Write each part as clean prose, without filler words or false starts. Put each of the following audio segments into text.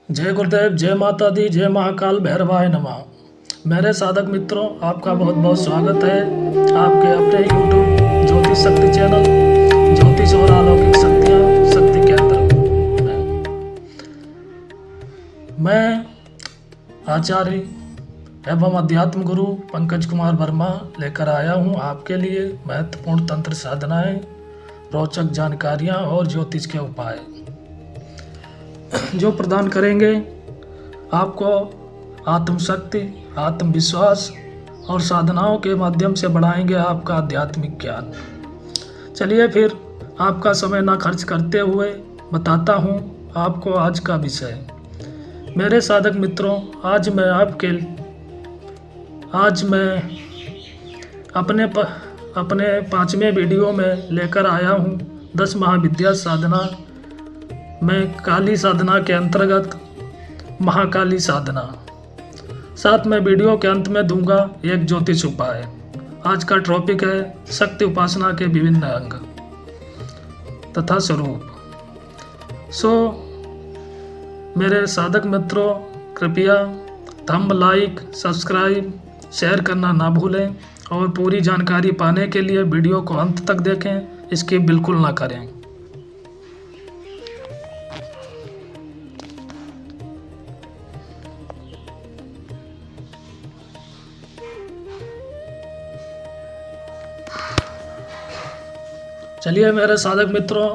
जय गुरुदेव, जय माता दी, जय महाकाल भैरवाय नमः। मेरे साधक मित्रों, आपका बहुत बहुत स्वागत है आपके अपने यूट्यूब ज्योतिष शक्ति चैनल ज्योतिष और अलौकिक शक्तियाँ शक्ति केंद्र में। मैं आचार्य एवं अध्यात्म गुरु पंकज कुमार वर्मा लेकर आया हूँ आपके लिए महत्वपूर्ण तंत्र साधनाएं, रोचक जानकारियाँ और ज्योतिष के उपाय जो प्रदान करेंगे आपको आत्मशक्ति, आत्मविश्वास और साधनाओं के माध्यम से बढ़ाएंगे आपका आध्यात्मिक ज्ञान। चलिए फिर आपका समय ना खर्च करते हुए बताता हूँ आपको आज का विषय। मेरे साधक मित्रों, आज मैं अपने 5वें वीडियो में लेकर आया हूँ 10 महाविद्या साधना में काली साधना के अंतर्गत महाकाली साधना। साथ में वीडियो के अंत में दूंगा एक ज्योतिष उपाय। आज का टॉपिक है शक्ति उपासना के विभिन्न अंग तथा स्वरूप। मेरे साधक मित्रों, कृपया थंब, लाइक, सब्सक्राइब, शेयर करना ना भूलें और पूरी जानकारी पाने के लिए वीडियो को अंत तक देखें, स्किप बिल्कुल ना करें। चलिए मेरे साधक मित्रों,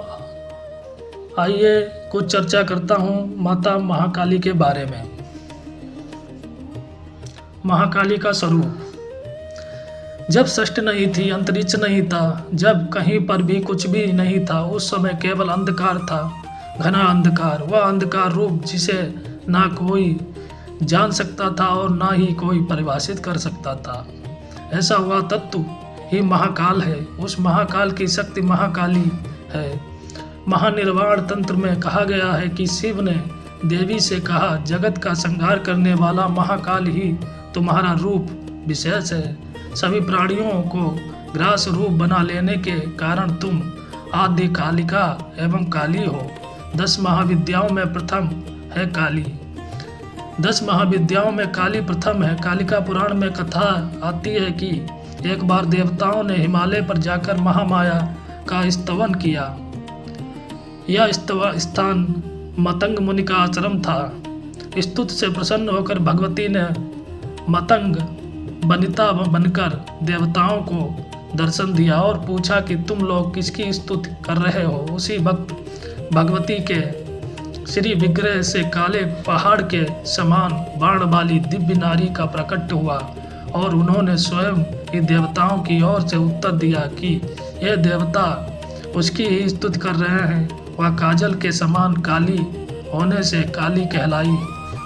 आइए कुछ चर्चा करता हूँ माता महाकाली के बारे में। महाकाली का स्वरूप। जब सृष्टि नहीं थी, अंतरिक्ष नहीं था, जब कहीं पर भी कुछ भी नहीं था, उस समय केवल अंधकार था, घना अंधकार। वह अंधकार रूप जिसे ना कोई जान सकता था और ना ही कोई परिभाषित कर सकता था, ऐसा हुआ तत्व ही महाकाल है। उस महाकाल की शक्ति महाकाली है। महानिर्वाण तंत्र में कहा गया है कि शिव ने देवी से कहा, जगत का संहार करने वाला महाकाल ही तुम्हारा रूप विशेष है। सभी प्राणियों को ग्रास रूप बना लेने के कारण तुम आदि कालिका एवं काली हो। 10 महाविद्याओं में प्रथम है काली। 10 महाविद्याओं में काली प्रथम है। कालिका पुराण में कथा आती है कि एक बार देवताओं ने हिमालय पर जाकर महामाया का स्तवन किया। यह स्थान मतंग मुनि का आश्रम था। स्तुति से प्रसन्न होकर भगवती ने मतंग बनिता बनकर देवताओं को दर्शन दिया और पूछा कि तुम लोग किसकी स्तुति कर रहे हो। उसी वक्त भगवती के श्री विग्रह से काले पहाड़ के समान बाण वाली दिव्य नारी का प्रकट हुआ और उन्होंने स्वयं ही देवताओं की ओर से उत्तर दिया कि ये देवता उसकी ही स्तुति कर रहे हैं। वह काजल के समान काली होने से काली कहलाई।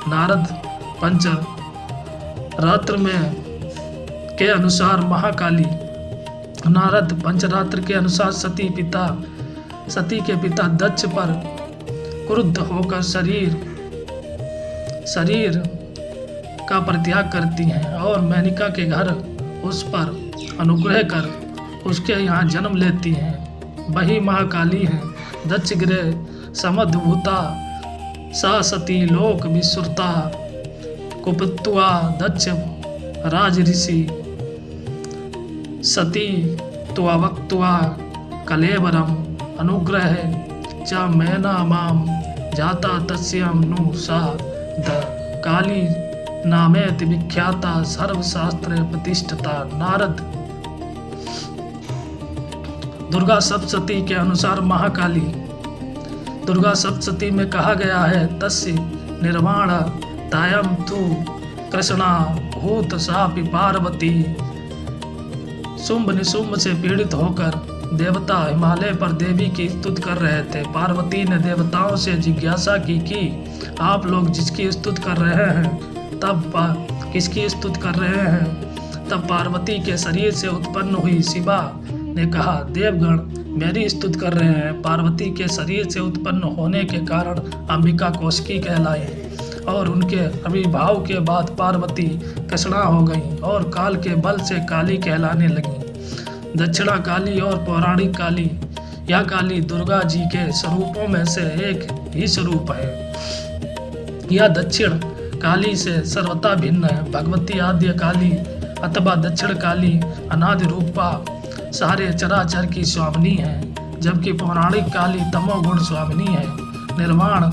नारद पंचरात्र के अनुसार महाकाली। नारद पंचरात्र के अनुसार सती के पिता दक्ष पर क्रुद्ध होकर शरीर का परित्याग करती हैं और मेनका के घर उस पर अनुग्रह कर उसके यहाँ जन्म लेती हैं। वही महाकाली हैं। दक्ष गृह समद्भूता सा सती लोक विश्रुता कुपत्वा दक्ष राज ऋषि सती त्वक्त्वा कलेवरम अनुग्रह च मैना माम जाता तस्यम नु सा द काली नामेति विख्याता सर्वशास्त्र प्रतिष्ठता। नारद दुर्गा सप्तशती के अनुसार महाकाली। दुर्गा सप्तशती में कहा गया है, तस्य निर्वाण तायम तु कृष्णा भूत सापि पार्वती। शुंभ निशुंभ से पीड़ित होकर देवता हिमालय पर देवी की स्तुति कर रहे थे। पार्वती ने देवताओं से जिज्ञासा की कि आप लोग जिसकी स्तुति कर रहे हैं तब किसकी स्तुति कर रहे हैं। तब पार्वती के शरीर से उत्पन्न हुई शिवा ने कहा, देवगण मेरी स्तुति कर रहे हैं। पार्वती के शरीर से उत्पन्न होने के कारण अंबिका कौशिकी कहलाई और उनके आविर्भाव के बाद पार्वती कृष्णा हो गई और काल के बल से काली कहलाने लगी। दक्षिणा काली और पौराणिक काली, यह काली दुर्गा जी के स्वरूपों में से एक ही स्वरूप है। यह दक्षिण काली से सर्वथा भिन्न है। भगवती आद्य काली अथवा दक्षिण काली अनादि रूपा सारे चराचर की स्वामिनी है, जबकि पौराणिक काली तमोगुण स्वामिनी है। निर्वाण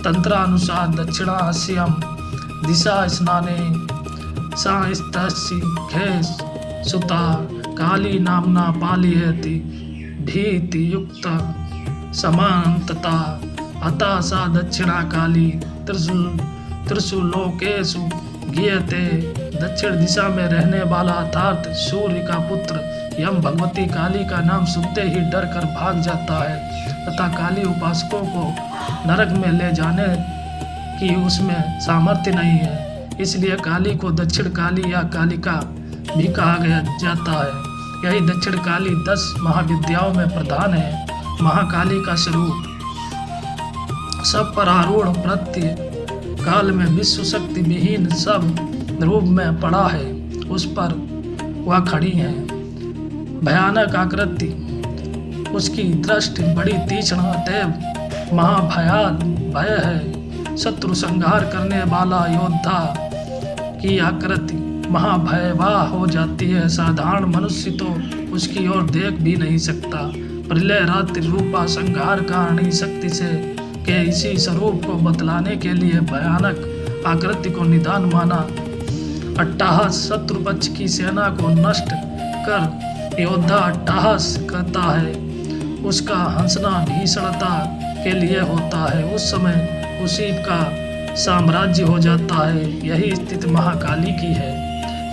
तंत्रानुसार दक्षिणास्याम दिशा स्नाने खे सुता काली नामना पालियति भीति युक्त समानतता अतः सा दक्षिणा काली त्रिषु लोकेषु गीयते। दक्षिण दिशा में रहने वाला अर्थात सूर्य का पुत्र यम भगवती काली का नाम सुनते ही डर कर भाग जाता है तथा काली उपासकों को नरक में ले जाने की उसमें सामर्थ्य नहीं है, इसलिए काली को दक्षिण काली या कालिका भी कहा गया जाता है। यही दक्षिण काली 10 महाविद्याओं में प्रधान है। महाकाली का स्वरूप सब पर आरूढ़ प्रत्य काल में विश्व शक्ति विहीन सब रूप में पड़ा है, उस पर वह खड़ी है। भयानक आकृति उसकी दृष्टि बड़ी तीक्ष्ण अतएव महाभय है। शत्रु संहार करने वाला योद्धा की आकृति महाभयावह हो जाती है। साधारण मनुष्य तो उसकी ओर देख भी नहीं सकता। प्रलय रात्रि रूपा संहार कारणी शक्ति से के इसी स्वरूप को बतलाने के लिए भयानक आकृति को निदान माना। अट्टहास शत्रु पक्ष की सेना को नष्ट कर योद्धा अट्टहास करता है, उसका हंसना भीषणता के लिए होता है। उस समय उसी का साम्राज्य हो जाता है। यही स्थिति महाकाली की है।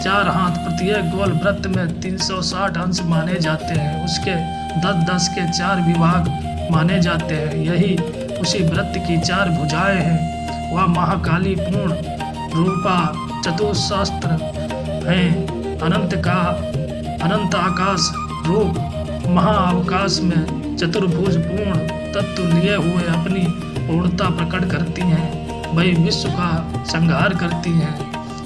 4 हाथ प्रत्येक गोल वृत्त में 360 अंश माने जाते हैं। उसके 10-10 के 4 विभाग माने जाते हैं। यही उसी वृत्त की 4 भुजाएं हैं। वह महाकाली पूर्ण रूपा चतुशास्त्र हैं। अनंत आकाश रूप महाअवकाश में चतुर्भुज पूर्ण तत्व लिए हुए अपनी पूर्णता प्रकट करती हैं। वही विश्व का संहार करती हैं।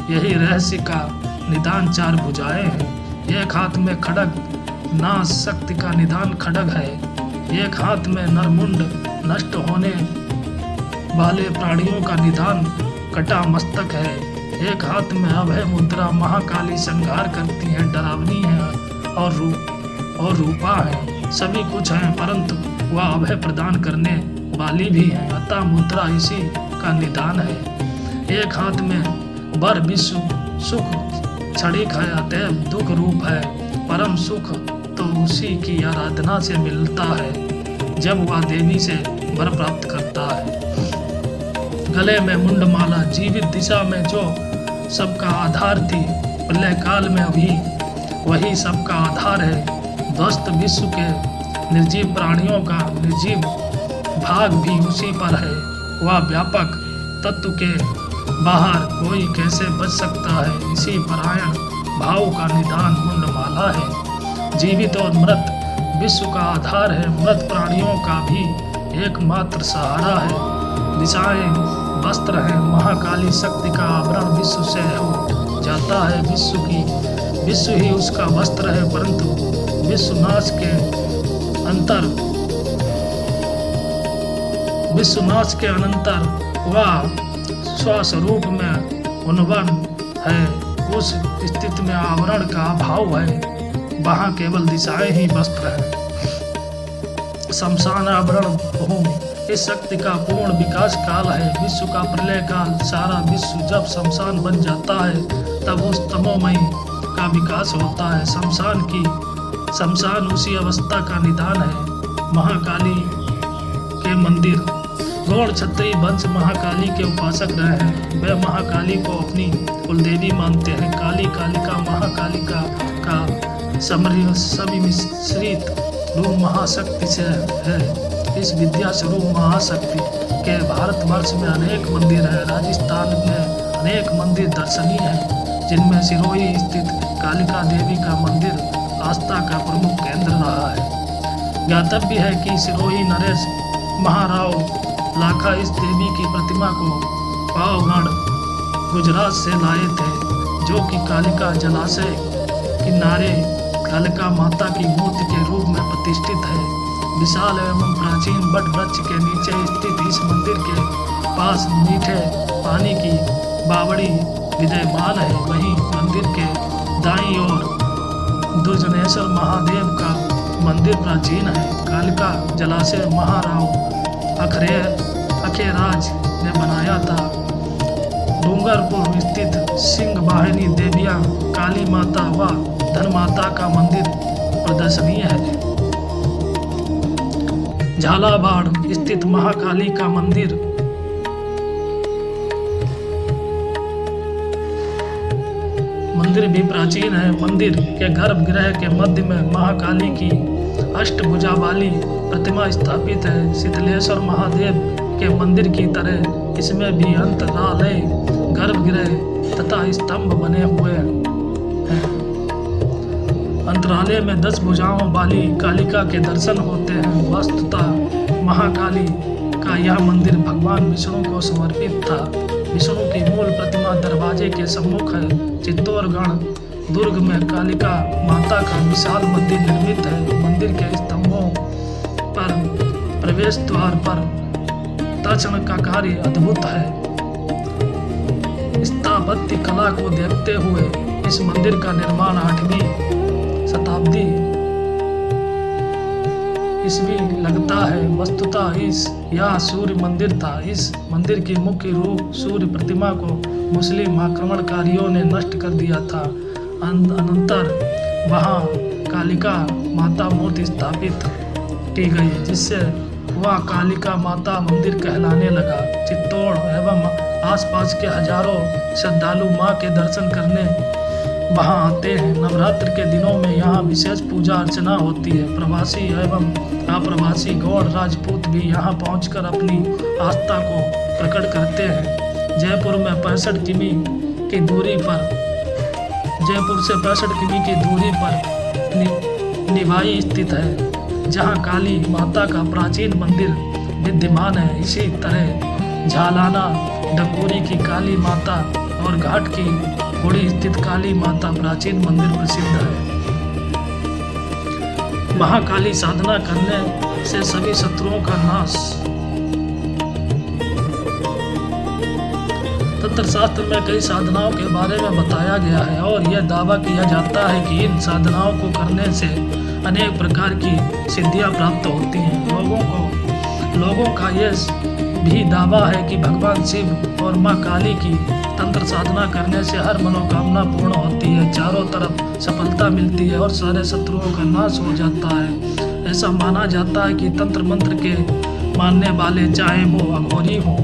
यही रहस्य का निदान 4 भुजाएं हैं। एक हाथ में खड्ग नाश शक्ति का निदान खड्ग है। एक हाथ में नरमुंड नष्ट होने वाले प्राणियों का निदान कटा मस्तक है। एक हाथ में अभय मुद्रा महाकाली संहार करती है, डरावनी है और रूपा है। सभी कुछ है परंतु वह अभय प्रदान करने वाली भी है, अतः मुद्रा इसी का निदान है। एक हाथ में बर विश्व सुख क्षणिक है, अतएव दुख रूप है। परम सुख तो उसी की आराधना से मिलता है जब वह देवी से वर प्राप्त करता है। गले में मुंडमाला जीवित दिशा में जो सबका आधार थी, प्रलय काल में भी वही सबका आधार है। ध्वस्त विश्व के निर्जीव प्राणियों का निर्जीव भाग भी उसी पर है। वह व्यापक तत्व के बाहर कोई कैसे बच सकता है। इसी परायण भाव का निदान मुंडमाला है। जीवित और मृत विश्व का आधार है। मृत प्राणियों का भी एकमात्र सहारा है। दिशाएं वस्त्र हैं। महाकाली शक्ति का आवरण विश्व से हो जाता है। विश्व ही उसका वस्त्र है, परंतु विश्वनाश के अनंतर वह स्वस्वरूप में उन्वन है। उस स्थिति में आवरण का अभाव है। वहाँ केवल दिशाएं ही वस्त्र है। शमशान आवरण भूमि इस शक्ति का पूर्ण विकास काल है। विश्व का प्रलय काल। सारा विश्व जब शमशान बन जाता है तब उस तमोमयी का विकास होता है। शमशान उसी अवस्था का निदान है। महाकाली के मंदिर। गौड़ क्षत्रिय वंश महाकाली के उपासक रहे हैं। वे महाकाली को अपनी कुलदेवी मानते हैं। कालिका महाकालिका का समिश्रित रूप महाशक्ति से है। इस विद्या स्वरूप महाशक्ति के भारतवर्ष में अनेक मंदिर हैं। राजस्थान में अनेक मंदिर दर्शनीय हैं, जिनमें सिरोही स्थित कालिका देवी का मंदिर आस्था का प्रमुख केंद्र रहा है। ज्ञातव्य है कि सिरोही नरेश महाराव लाखा इस देवी की प्रतिमा को पावगढ़ गुजरात से लाए थे, जो कि कालिका जलाशय किनारे कालिका माता की मूर्ति के रूप में प्रतिष्ठित है। विशाल एवं प्राचीन वट वृक्ष के नीचे स्थित इस मंदिर के पास मीठे पानी की बावड़ी विद्यमान है। वहीं मंदिर के दाईं ओर दुर्जनेश्वर महादेव का मंदिर प्राचीन है। कालिका जलाशय महाराव अखेराज ने बनाया था। डूंगरपुर स्थित सिंह वाहिनी देवियां काली माता व धनमाता का मंदिर प्रदर्शनीय है। झालावाड़ स्थित महाकाली का मंदिर भी प्राचीन है। मंदिर के गर्भगृह के मध्य में महाकाली की अष्टभुजा वाली प्रतिमा स्थापित है। शीतलेश्वर महादेव के मंदिर की तरह इसमें भी अंतरालय, गर्भगृह तथा स्तंभ बने हुए हैं। अंतरालय में 10 भुजाओं वाली कालिका के दर्शन होते हैं। वस्तुतः महाकाली का यह मंदिर भगवान विष्णु को समर्पित था। विष्णु की मूल प्रतिमा दरवाजे के सम्मुख है। चित्तौड़गढ़ दुर्ग में कालिका माता का विशाल मंदिर निर्मित है। मंदिर के स्तंभों पर प्रवेश द्वार पर तर्चन का कार्य अद्भुत है। स्थापत्य कला को देखते हुए इस मंदिर का निर्माण 8वीं शताब्दी ईस्वी लगता है। वस्तुतः यह सूर्य मंदिर था। इस मंदिर की मुख्य रूप सूर्य प्रतिमा को मुस्लिम आक्रमणकारियों ने नष्ट कर दिया था। अनंतर वहां कालिका माता मूर्ति स्थापित की गई, जिससे वह कालिका माता मंदिर कहलाने लगा। चित्तौड़ एवं आसपास के हजारों श्रद्धालु मां के दर्शन करने वहां आते हैं। नवरात्र के दिनों में यहाँ विशेष पूजा अर्चना होती है। प्रवासी एवं अप्रवासी गौड़ राजपूत भी यहाँ पहुंचकर अपनी आस्था को प्रकट करते हैं। जयपुर से 65 किमी की दूरी पर निवाई स्थित है, जहाँ काली माता का प्राचीन मंदिर विद्यमान है। इसी तरह झालाना डकोरी की काली माता और घाट की घोड़ी स्थित काली माता प्राचीन मंदिर प्रसिद्ध है। महाकाली साधना करने से सभी शत्रुओं का नाश। तंत्र शास्त्र में कई साधनाओं के बारे में बताया गया है और यह दावा किया जाता है कि इन साधनाओं को करने से अनेक प्रकार की सिद्धियां प्राप्त होती हैं। लोगों का यह भी दावा है कि भगवान शिव और मां काली की तंत्र साधना करने से हर मनोकामना पूर्ण होती है, चारों तरफ सफलता मिलती है और सारे शत्रुओं का नाश हो जाता है। ऐसा माना जाता है कि तंत्र मंत्र के मानने वाले, चाहे वो अघोरी हो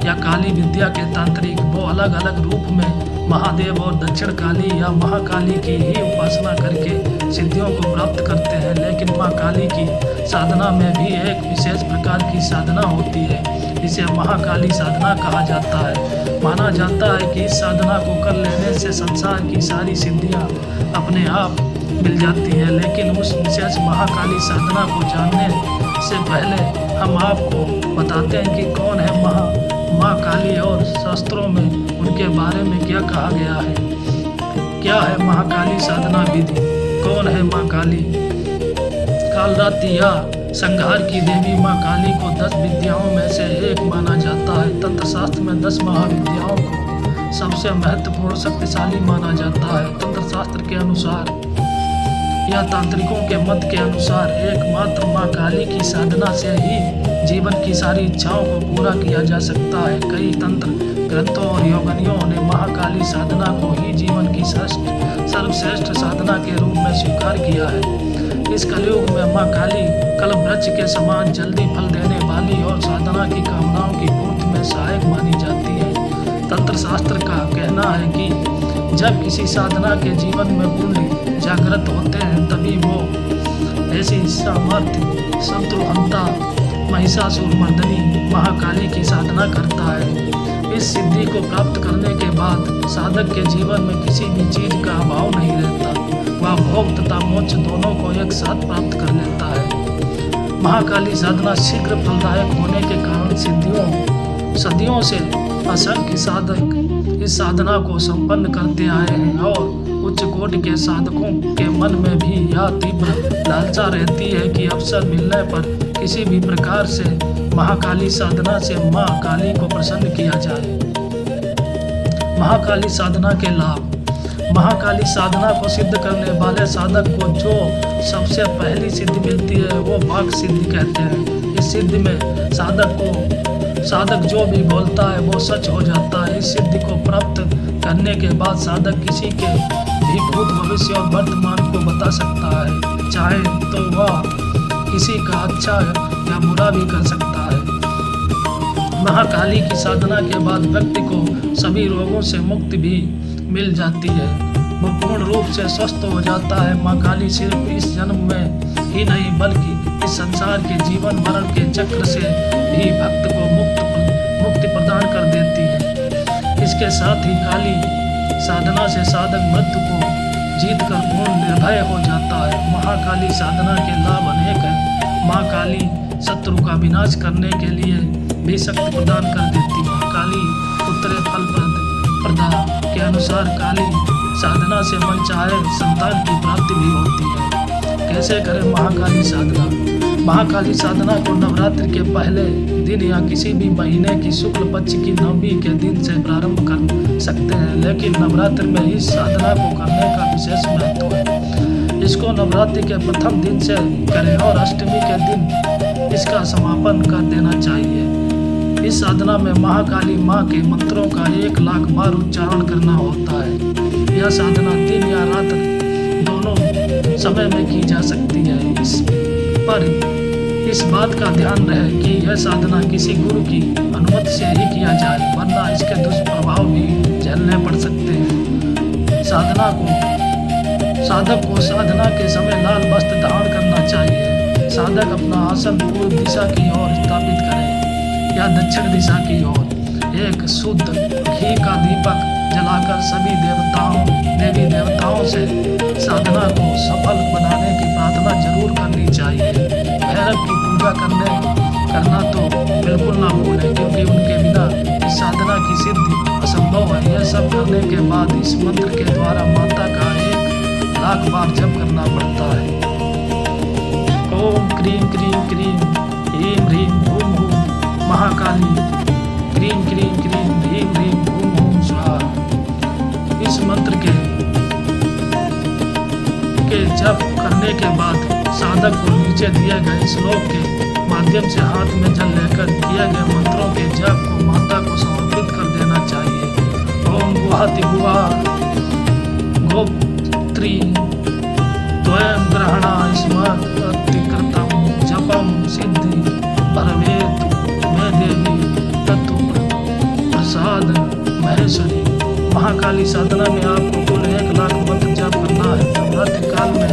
या काली विद्या के तांत्रिक, वो अलग अलग रूप में महादेव और दक्षिण काली या महाकाली की ही उपासना करके सिद्धियों को प्राप्त करते हैं। लेकिन मां काली की साधना में भी एक विशेष प्रकार की साधना होती है, इसे महाकाली साधना कहा जाता है। माना जाता है कि इस साधना को कर लेने से संसार की सारी सिद्धियां अपने आप मिल जाती हैं। लेकिन उस विशेष महाकाली साधना को जानने से पहले हम आपको बताते हैं कि कौन है मां काली और शास्त्रों में उनके बारे में क्या कहा गया है। क्या है महाकाली साधना विधि? कौन है मां काली? कालरात्रि या संहार की देवी मां काली को 10 विद्याओं में से एक माना जाता है। तंत्र शास्त्र में 10 महाविद्याओं को सबसे महत्वपूर्ण शक्तिशाली माना जाता है। तंत्र शास्त्र के अनुसार या तांत्रिकों के मत के अनुसार एकमात्र मां काली की साधना से ही जीवन की सारी इच्छाओं को पूरा किया जा सकता है। कई तंत्र ग्रंथों और योगिनियों ने महाकाली साधना को ही जीवन की सर्वश्रेष्ठ साधना के रूप में स्वीकार किया है। इस कलयुग में मां काली कल्पवृक्ष के समान जल्दी फल देने वाली और साधना की कामनाओं की पूर्ति में सहायक मानी जाती है। तंत्र शास्त्र का कहना है कि जब किसी साधना के जीवन में पुण्य जागृत होते हैं, तभी वो ऐसी सामर्थ्य शत्रुहंता महिषासुर मर्दनी महाकाली की साधना करता है। इस सिद्धि को प्राप्त करने के बाद साधक के जीवन में किसी भी चीज का अभाव नहीं रहता। वह भोग तथा मोक्ष दोनों को एक साथ प्राप्त कर लेता है। महाकाली साधना शीघ्र फलदायक होने के कारण सदियों से असंख्य साधक इस साधना को संपन्न करते आए हैं और उच्च कोटि के साधकों के मन में भी यह तीव्र लालसा रहती है कि अवसर मिलने पर किसी भी प्रकार से महाकाली साधना से माँ काली को प्रसन्न किया जाए। महाकाली साधना के लाभ। महाकाली साधना को सिद्ध करने वाले साधक को जो सबसे पहली सिद्धि मिलती है वो वाक सिद्धि कहते हैं। इस सिद्धि में साधक जो भी बोलता है वो सच हो जाता है। इस सिद्धि को प्राप्त करने के बाद साधक किसी के भी भूत भविष्य और वर्तमान को बता सकता है। चाहे तो वह किसी का अच्छा या बुरा भी कर सकता है। महाकाली की साधना के बाद व्यक्ति को सभी रोगों से मुक्ति भी मिल जाती है। वो पूर्ण रूप से स्वस्थ हो जाता है। माँ काली सिर्फ इस जन्म में ही नहीं बल्कि इस संसार के जीवन मरण के चक्र से भी भक्त को मुक्ति प्रदान कर देती है। इसके साथ ही काली साधना से साधक मृत्यु को जीतकर पूर्ण निर्भय हो जाता है। महाकाली साधना के लाभ अनेक हैं। माँ काली शत्रु का विनाश करने के लिए भी शक्ति प्रदान कर देती है। काली उत्तरे फल प्रदा के अनुसार काली साधना से मन चाहे संतान की प्राप्ति भी होती है। कैसे करें महाकाली साधना? महाकाली साधना को नवरात्रि के पहले दिन या किसी भी महीने की शुक्ल पक्ष की नवमी के दिन से प्रारंभ कर सकते हैं, लेकिन नवरात्रि में इस साधना को करने का विशेष महत्व है। इसको नवरात्रि के प्रथम दिन से करें और अष्टमी के दिन इसका समापन कर देना चाहिए। इस साधना में महाकाली माँ के मंत्रों का 1 लाख बार उच्चारण करना होता है। यह साधना दिन या रात दोनों समय में की जा सकती है। इस बात का ध्यान रहे कि यह साधना किसी गुरु की अनुमति से ही किया जाए, वरना इसके दुष्प्रभाव भी झेलने पड़ सकते हैं। साधक को साधना के समय लाल वस्त्र धारण करना चाहिए। साधक अपना आसन पूर्व दिशा की ओर स्थापित करे या दक्षिण दिशा की ओर। एक शुद्ध घी का दीपक जलाकर सभी देवी देवताओं से साधना को सफल बनाने की प्रार्थना जरूर करनी चाहिए। भैरव की पूजा करना तो बिल्कुल ना भूलें, क्योंकि उनके बिना इस साधना की सिद्धि असंभव है। यह सब करने के बाद इस मंत्र के द्वारा माता का 1 लाख बार जप करना पड़ता है। ओम क्रीम क्रीम क्रीम ह्रीम ह्रीम Bhoom Bhoom Mahakali cream cream cream ह्रीम ह्रीम भूम भूम स्वाहा। इस मंत्र के जप करने के बाद साधक को नीचे दिए गए श्लोक के माध्यम से हाथ में जल लेकर किए गए मंत्रों के जप को माता को समर्पित कर देना चाहिए। ओम गुहाति गुहा गोत्री त्वयं ग्रहणा स्मृतिकृतं जपम सिद्धि भरवेत मे देवी तत्व प्रसाद महेश्वरी। महाकाली साधना में आपको कुल 1 लाख मंत्र जप करना है। नवरात्रि काल में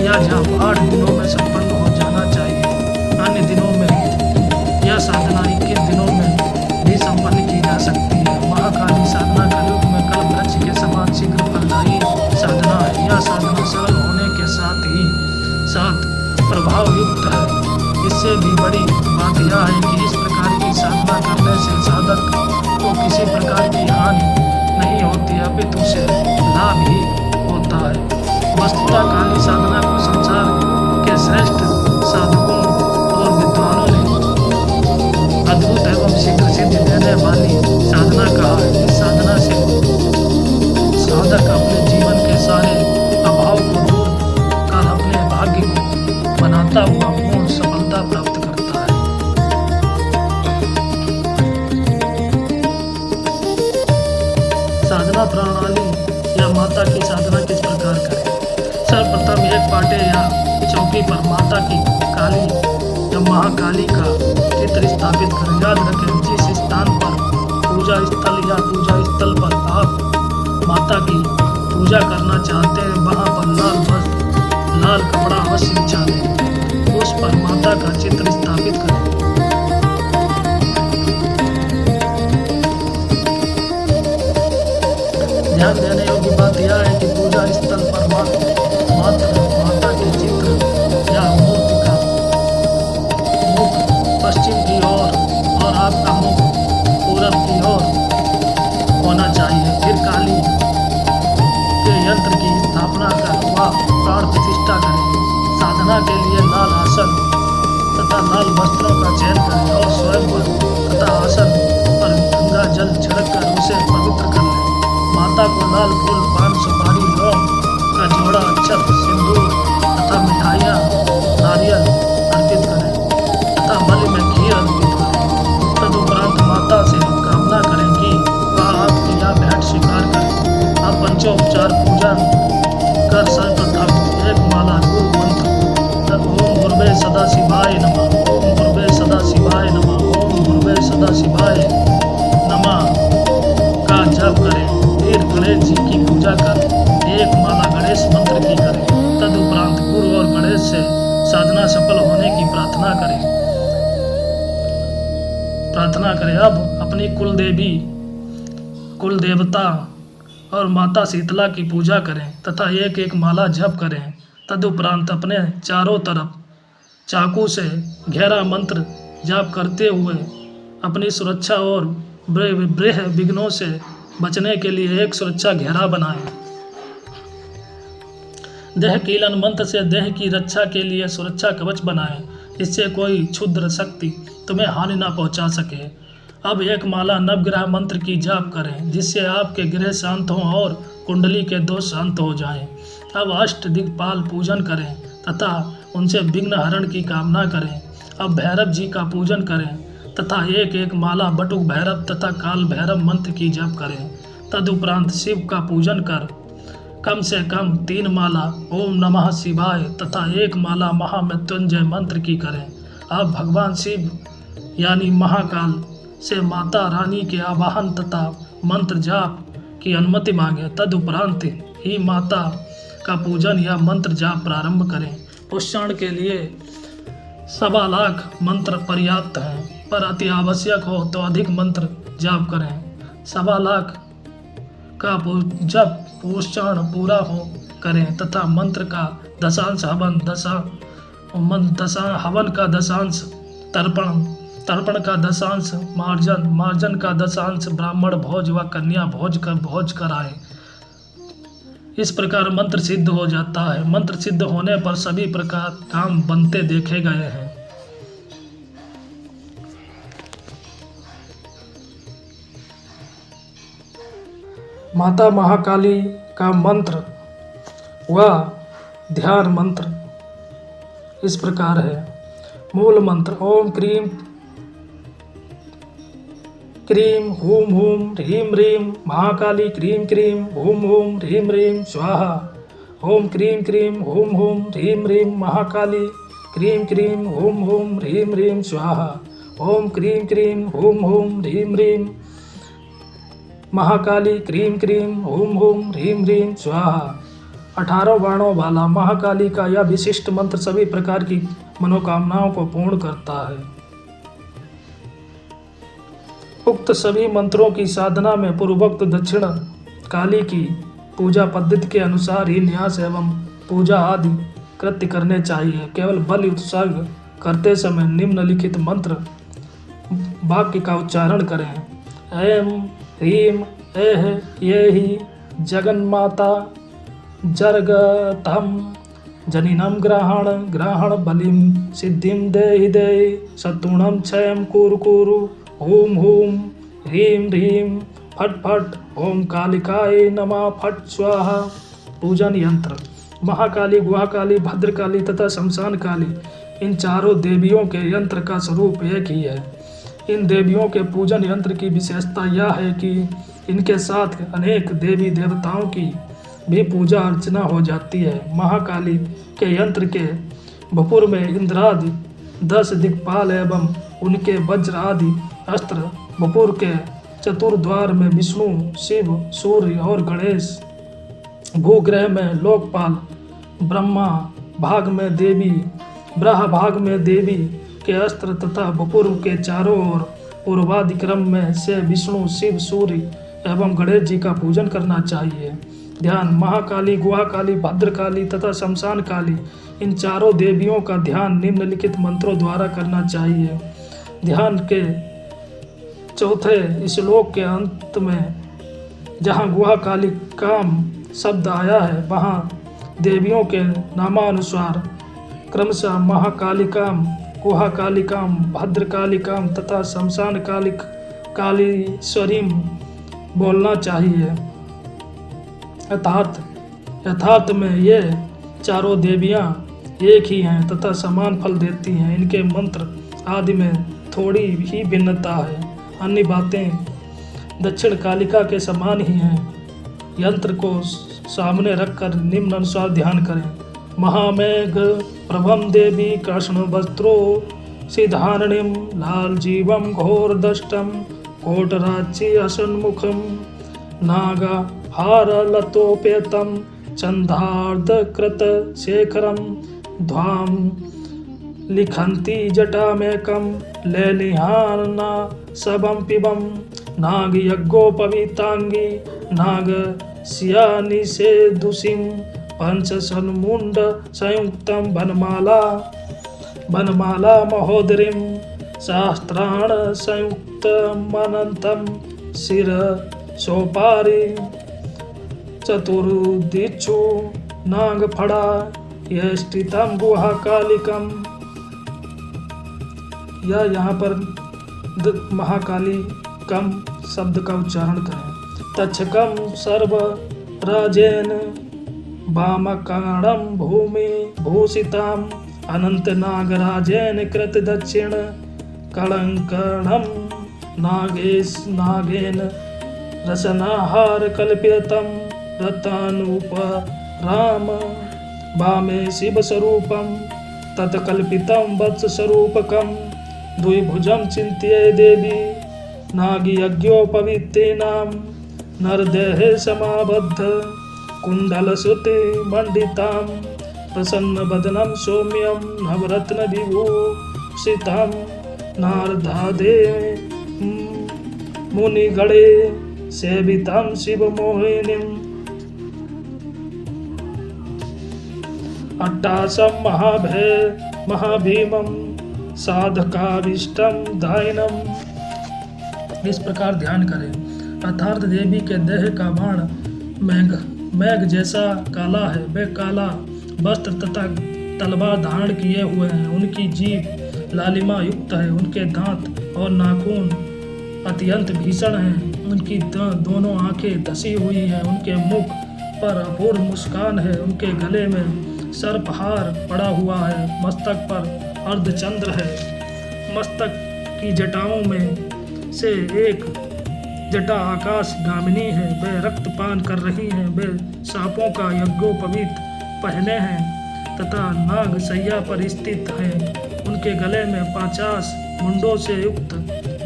यह जप 8 दिनों में संपन्न हो जाना चाहिए। अन्य दिनों में यह साधना 21 दिनों में भी संपन्न की जा सकती है। महाकाली साधना कलयुग में कल्प वृक्ष के समान शीघ्र फलदायी साधना है। यह साधना सरल होने के साथ प्रभाव युक्त है। इससे भी बड़ी बात यह है कि इस प्रकार की साधना करने से साधक को किसी प्रकार की हानि नहीं होती, अपितु उसे लाभ ही होता है। वस्तुतः काली साधना को संसार के श्रेष्ठ साधकों और विद्वानों ने अद्भुत एवं शीघ्र सिद्धि देने वाली साधना कहा है। इस साधना से साधक अपने जीवन के सारे अभाव को दूर कर अपने भाग्य को बनाता हुआ पूर्ण सफलता प्राप्त करता है। साधना प्रणाली या माता की साधना किस प्रकार करें? सर्वप्रथम एक पाटे या चौकी पर माता की काली या महाकाली का चित्र स्थापित करें। याद रखें, जिस स्थान पर पूजा स्थल या पूजा स्थल पर आप माता की पूजा करना चाहते हैं वहाँ पर लाल वस्त्र लाल कपड़ा अवश्य बिछा दें। उस पर माता का चित्र स्थापित करें। ध्यान देने योग्य बात यह है कि पूजा स्थल पर मात्र माता के चित्र या मूर्ति का मुख पश्चिम की ओर और आपका मुख पूरब की ओर होना चाहिए। फिर काली के यंत्र की स्थापना कर वह प्राण प्रतिष्ठा करें। साधना के लिए लाल आसन तथा तथा लाल वस्त्रों का चयन करें और स्वयं पर तथा आसन पर गंगा जल छिड़क कर उसे पवित्र कर लें। माता को लाल फूल, पान, सुपारी, लौंग का जोड़ा, अक्षत, सिंदूर तथा मिठाइयाँ, नारियल अर्पित करें तथा बलि में घी अर्पित करें। तदुपरांत माता से कामना करें कि वह आपकी यह भेंट स्वीकार करे। आप पंचोपचार पूजन कर सर्वप्रथम एक माला गुरु मंत्र ओम गुरुवे सदाशिवाय नमः, ओम गुरुवे सदाशिवाय नमः, ओम गुरुवे सदाशिवाय नमः का जप करें। फिर गणेश जी की पूजा कर एक माला गणेश मंत्र की करें। तदुपरांत गुरु और गणेश से साधना सफल होने की प्रार्थना करें। अब अपनी कुल देवी, कुल देवता और माता शीतला की पूजा करें तथा एक एक माला जप करें। तदुपरांत अपने चारों तरफ चाकू से गहरा मंत्र जाप करते हुए अपनी सुरक्षा और गृह विघ्नों से बचने के लिए एक सुरक्षा घेरा बनाएं। देह कीलन मंत्र से देह की रक्षा के लिए सुरक्षा कवच बनाएं, इससे कोई क्षुद्र शक्ति तुम्हें हानि न पहुंचा सके। अब एक माला नवग्रह मंत्र की जाप करें जिससे आपके ग्रह शांत हों और कुंडली के दोष शांत हो जाएं। अब अष्ट दिक्पाल पूजन करें तथा उनसे विघ्न हरण की कामना करें। अब भैरव जी का पूजन करें तथा एक एक माला बटुक भैरव तथा काल भैरव मंत्र की जप करें। तदुपरांत शिव का पूजन कर कम से कम 3 माला ओम नमः शिवाय तथा एक माला महामृत्युंजय मंत्र की करें। अब भगवान शिव यानी महाकाल से माता रानी के आवाहन तथा मंत्र जाप की अनुमति मांगे। तदुपरांत ही माता का पूजन या मंत्र जाप प्रारंभ करें। उच्चारण के लिए 1.25 लाख मंत्र पर्याप्त हैं, पर अति आवश्यक हो तो अधिक मंत्र जाप करें। 1.25 लाख का जब उच्चारण पूरा हो करें तथा मंत्र का दशांश हवन का दशांश तर्पण का दशांश मार्जन का दशांश ब्राह्मण भोज व कन्या भोज कराएं। इस प्रकार मंत्र सिद्ध हो जाता है। मंत्र सिद्ध होने पर सभी प्रकार काम बनते देखे गए हैं। माता महाकाली का मंत्र व ध्यान मंत्र इस प्रकार है। मूल मंत्र ओम क्रीम क्रीम हूम हूम ह्रीं ह्रीं Mahakali cream cream whom whom ह्रीं ह्रीं स्वाहा। ओम क्रीम क्रीम हूम हूम ह्रीं ह्रीं Mahakali cream cream whom whom ह्रीं ह्रीं स्वाहा। ओम क्रीम क्रीम हूम हूम ह्रीं ह्रीं Mahakali cream cream whom whom ह्रीं ह्रीं स्वाहा। 18 बाणों वाला महाकाली का यह विशिष्ट मंत्र सभी प्रकार की मनोकामनाओं को पूर्ण करता है। उक्त सभी मंत्रों की साधना में पूर्वोक्त दक्षिण काली की पूजा पद्धति के अनुसार ही न्यास एवं पूजा आदि कृत्य करने चाहिए। केवल बलि उत्सर्ग करते समय निम्नलिखित मंत्र वाक्य का उच्चारण करें। ऐं ह्रीं ऐः येहि जगन्माता जर्गतं जनिनं ग्रहण बलिं सिद्धिं देहि देहि शत्रुणं क्षयं कुरु कुरु। ओम हूम ह्रीं ह्रीं फट फट ओम कालिकाय नमः फट स्वाहा। पूजन यंत्र महाकाली, गुहाकाली, भद्रकाली तथा शमशान काली, इन चारों देवियों के यंत्र का स्वरूप एक ही है। इन देवियों के पूजन यंत्र की विशेषता यह है कि इनके साथ अनेक देवी देवताओं की भी पूजा अर्चना हो जाती है। महाकाली के यंत्र के भपुर में इंद्रादि 10 दिक्पाल एवं उनके वज्र आदि अस्त्र, भपुर के चतुर्द्वार में विष्णु, शिव, सूर्य और गणेश, भूग्रह में लोकपाल, ब्रह्मा भाग में देवी, ब्रह भाग में देवी के अस्त्र तथा भपुर के चारों ओर पूर्वाधिक्रम में से विष्णु, शिव, सूर्य एवं गणेश जी का पूजन करना चाहिए। ध्यान महाकाली, गुहाकाली, भद्रकाली तथा शमशान काली, इन चारों देवियों का ध्यान निम्नलिखित मंत्रों द्वारा करना चाहिए। ध्यान के चौथे श्लोक के अंत में जहाँ गुहाकाली काम शब्द आया है वहाँ देवियों के नामानुसार क्रमशः महाकालिकाम, गुहा कालिकाम, भद्रकालिकाम तथा शमशान कालीश्वरीम बोलना चाहिए। यथार्थ में ये चारों देवियां एक ही हैं तथा समान फल देती हैं। इनके मंत्र आदि में थोड़ी ही भिन्नता है, अन्य बातें दक्षिण कालिका के समान ही हैं। यंत्र को सामने रखकर निम्न अनुसार ध्यान करें। महामेघ प्रभम देवी कृष्ण वस्त्रो सिधारणिम लाल जीवम घोर दष्टम कोटराची असन्मुखम नागा हार लतोपेतम चंदार्ध कृत शेखरम ध्वाम लिखन्ति जटामेकम लेलिहाना सबम पिबम नाग यज्ञोपवीतांगी नाग सियानि से दुसिम पंच सन्मुंड संयुक्तम बनमाला महोदरीम शास्त्राण संयुक्तमनंतम शिर सोपारी चतुर्दिक्षु नागफड़ा यष्टितम गुहा कालिकम। या यहाँ पर महाकाली कम शब्द का उच्चारण करें। तक्षकम सर्व राजेन वामकाणम भूमि भूषिताम अनंत नागराजेन कृत दक्षिण कलंकणम नागेन रसनाहार कल्पितम रतानुप राम वामे शिव स्वरूपम तत्कल्पितम वत्स स्वरूपकम द्विभुजम चिंत्ये देवी नागी यज्ञोपवीतेनाम नरदेहे समाबद्ध कुंडल सुति मंडिताम प्रसन्न बदनम सौम्यम नवरत्न विभूषिताम नारदादे मुनिगणे सेविताम शिव मोहिनीम अट्टासम महाभीमम साधकाविष्टम दायनम। इस प्रकार ध्यान करें। अर्थात देवी के देह का बाण मेघ जैसा काला है। वे काला वस्त्र तथा तलवार धारण किए हुए हैं। उनकी जीभ लालिमा युक्त है। उनके दांत और नाखून अत्यंत भीषण हैं। उनकी दोनों आंखें धसी हुई हैं। उनके मुख पर अपूर्व मुस्कान है। उनके गले में सर्पहार पड़ा हुआ है। मस्तक पर अर्धचंद्र है। मस्तक की जटाओं में से एक जटा आकाश गामिनी है। वे रक्तपान कर रही हैं। वे सांपों का यज्ञोपवीत पहने हैं तथा नाग सैया पर स्थित हैं। उनके गले में 50 मुंडों से युक्त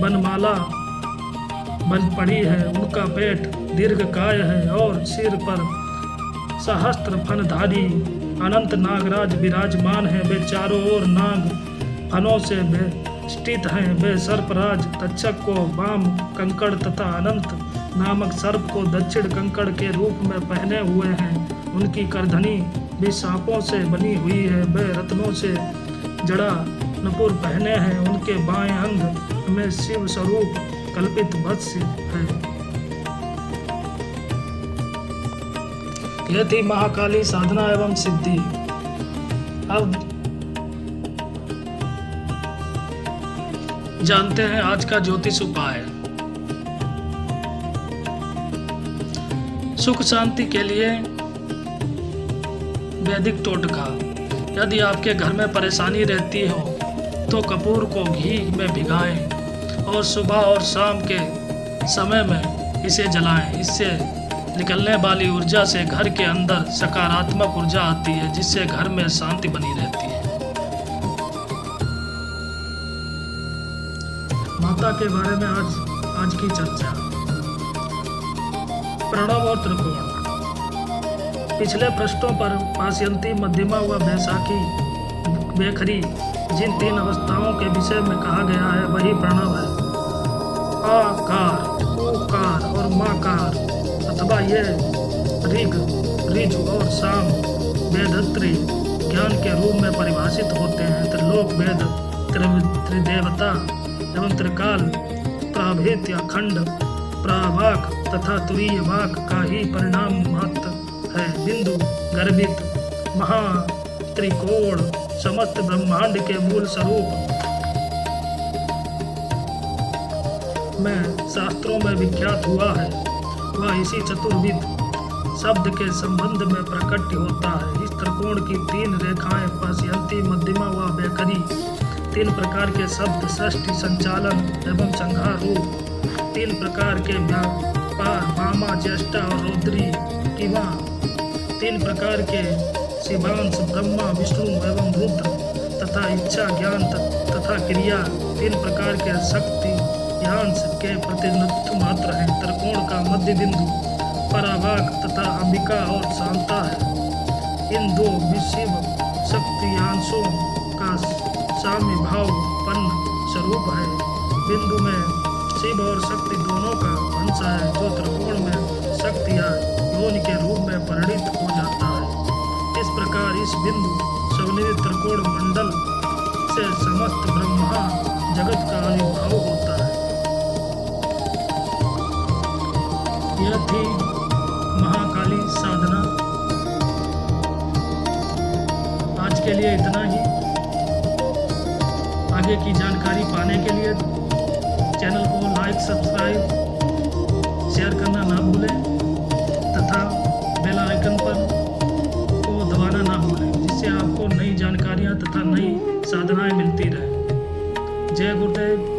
बनमाला बन पड़ी है। उनका पेट दीर्घकाय है और सिर पर सहस्त्र फनधारी अनंत नागराज विराजमान है। वे चारों ओर नाग फनों से बेष्टित हैं। वे सर्पराज तक्षक को वाम कंकड़ तथा अनंत नामक सर्प को दक्षिण कंकड़ के रूप में पहने हुए हैं। उनकी करधनी भी सांपों से बनी हुई है। वे रत्नों से जड़ा नपुर पहने हैं। उनके बाएं अंग में शिव स्वरूप कल्पित वत्स है। यह थी महाकाली साधना एवं सिद्धि। अब जानते हैं आज का ज्योतिष उपाय। सुख शांति के लिए वैदिक टोटका। यदि आपके घर में परेशानी रहती हो तो कपूर को घी में भिगाएं और सुबह और शाम के समय में इसे जलाएं। इससे निकलने वाली ऊर्जा से घर के अंदर सकारात्मक ऊर्जा आती है, जिससे घर में शांति बनी रहती है। माता के बारे में आज की चर्चा। प्रणव और त्रिकोण। पिछले पृष्ठों पर पाशयंती, मध्यमा व बैसाखी, बेखरी जिन 3 अवस्थाओं के विषय में कहा गया है वही प्रणव है। आकार, उकार और माकार अथवा ये ऋग, ऋज और साम वेदत्री ज्ञान के रूप में परिभाषित होते हैं। त्रिलोक वेद, त्रिदेवता एवं त्रिकाल, प्राभेत, अखंड, प्रावाक तथा तुरीय वाक का ही परिणाम मात्र है। बिंदु, गर्भित, महा, त्रिकोण, समस्त ब्रह्मांड के मूल स्वरूप में शास्त्रों में विख्यात हुआ है, वह इसी चतुर्विध शब्द के संबंध में प्रकट होता है। इस त्रिकोण की 3 रेखाएं पश्यंती, मध्यमा व वैखरी, 3 प्रकार के शब्द षष्ठी, संचालन एवं संहार रूप, 3 प्रकार के व्यापार वामा, ज्येष्ठा और रौद्री किवा, 3 प्रकार के शिवांश ब्रह्मा, विष्णु एवं रुद्र तथा इच्छा, ज्ञान तथा क्रिया, 3 प्रकार के शक्ति यांश के प्रतिनिधित्व मात्र हैं। त्रिकोण का मध्य बिंदु परावाक तथा अंबिका और शांता है। इन 2 विशिव शक्तियांशों का साम्य भावपन्न स्वरूप है। बिंदु में शिव और शक्ति दोनों का अंश है, जो त्रिकोण में शक्ति या योनि के रूप में परिणित हो जाता है। इस प्रकार इस बिंदु समन्वित त्रिकोण मंडल से समस्त ब्रह्मा जगत का आविर्भाव होता है। यह थी महाकाली साधना। आज के लिए इतना ही। आगे की जानकारी पाने के लिए चैनल को लाइक, सब्सक्राइब, शेयर करना ना भूलें तथा बेल आइकन पर को दबाना ना भूलें, जिससे आपको नई जानकारियां तथा नई साधनाएं मिलती रहे। जय गुरुदेव।